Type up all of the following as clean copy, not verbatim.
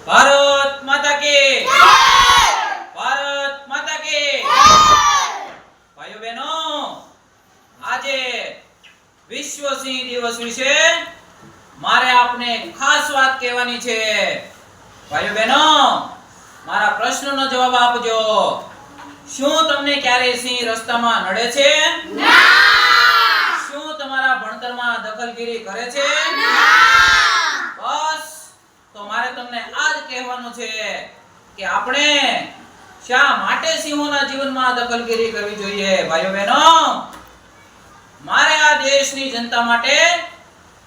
ભારત માતા કી ભારત માતા કી ભાઈઓ બહેનો, આજે વિશ્વ સિંહ દિવસ વિશે મારે આપને ખાસ વાત કહેવાની છે. ભાઈઓ બહેનો, મારા પ્રશ્નનો જવાબ આપજો. શું તમને ક્યારે સિંહ રસ્તામાં નડે છે? ના. શું તમારા ભણતરમાં દખલગીરી કરે છે? ના. બસ, તો મારે તમને આજ કહેવાનું છે કે આપણે શા માટે સિંહોના જીવનમાં દખલગીરી કરવી જોઈએ. ભાઈઓ બહેનો, મારે આ દેશની જનતા માટે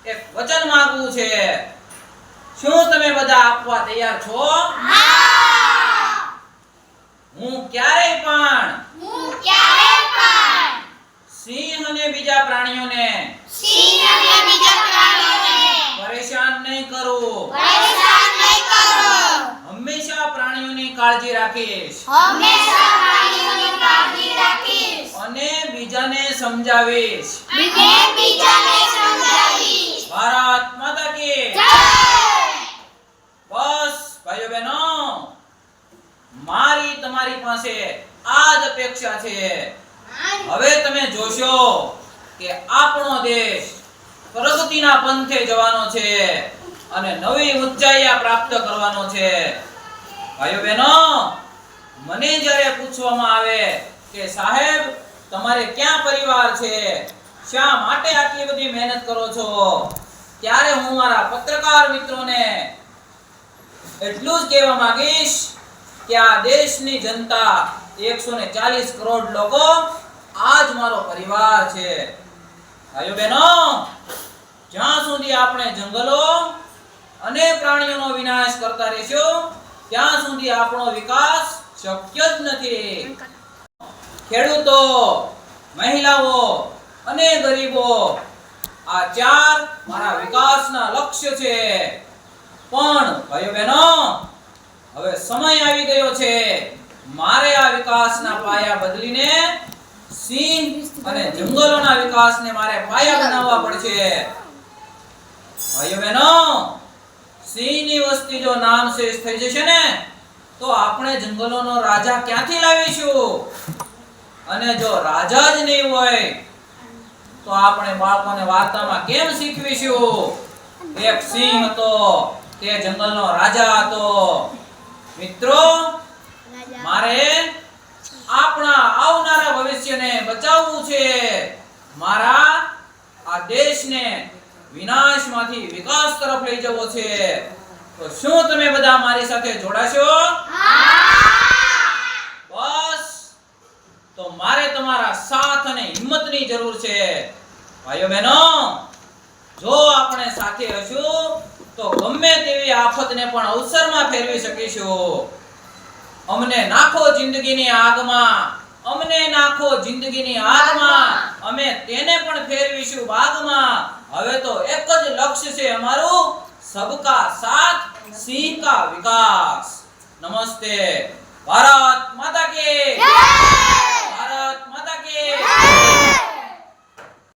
એક વચન માંગવું છે. શું તમે બધા આપવા તૈયાર છો? હા. હું ક્યારેય પણ સિંહ અને બીજા પ્રાણીઓને પરેશાન નહીં કરું. હંમેશા પ્રાણીઓની કાળજી રાખીશ અને બીજાને સમજાવીશ. ભારત માતા કી બસ ભાઈઓ બહેનો, મારી તમારી પાસે આ જ અપેક્ષા છે. હવે તમે જોશો કે આપણો દેશ પ્રગતિના પંથે જવાનો છે અને નવી ઊંચાઈ પ્રાપ્ત કરવાનો છે. ભાઈઓ બહેનો, મને જ્યારે પૂછવામાં આવે કે સાહેબ તમારે ક્યાં પરિવાર છે, શા માટે આટલી બધી મહેનત કરો છો, ત્યારે હું મારા પત્રકાર મિત્રોને એટલું જ કહેવા માંગીશ કે આ દેશની જનતા 140 કરોડ લોકો આ જ મારો પરિવાર છે. ભાઈઓ બહેનો, જ્યાં સુધી આપણે જંગલો અને પ્રાણીઓનો વિનાશ કરતા રહીશું ત્યાં સુધી આપણો વિકાસ શક્ય જ નથી. ખેડૂતો, મહિલાઓ અને ગરીબો આ ચાર મારા વિકાસના લક્ષ્ય છે. પણ ભાઈઓ બહેનો, હવે સમય આવી ગયો છે. મારે આ વિકાસના પાયા બદલીને સિંહ અને જંગલોના વિકાસને મારે પાયા બનાવવા પડશે. ભાઈઓ બહેનો, સિંહની વસ્તી જો નામશેષ થઈ જશે ને તો આપણે જંગલોનો રાજા ક્યાંથી લાવીશું? અને જો રાજા જ નહીં હોય તો આપણે બાળકોને વાર્તામાં કેમ શીખવીશું? એક સિંહ હતો, તે જંગલનો રાજા હતો. મિત્રો, મારે આપણા આવનારા ભવિષ્યને બચાવવું છે. મારા આ દેશને વિનાશમાંથી વિકાસ તરફ લઈ જવો છે. તો શું તમે બધા મારી સાથે જોડાશો? બસ, તો મારે તમારા સાથ અને હિંમતની જરૂર છે. ભાઈઓ બહેનો, જો આપણે સાથે હશું તો ગમે તેવી આફતને પણ અવસરમાં ફેરવી શકીશું. અમને નાખો જિંદગીની આગમાં, અમે તેને પણ ફેરવીશું બાગમાં. હવે તો એક જ લક્ષ્ય છે અમારું, સબકા સાથ, સિંહ કા વિકાસ. નમસ્તે. ભારત માતા કી ભારત માતા કી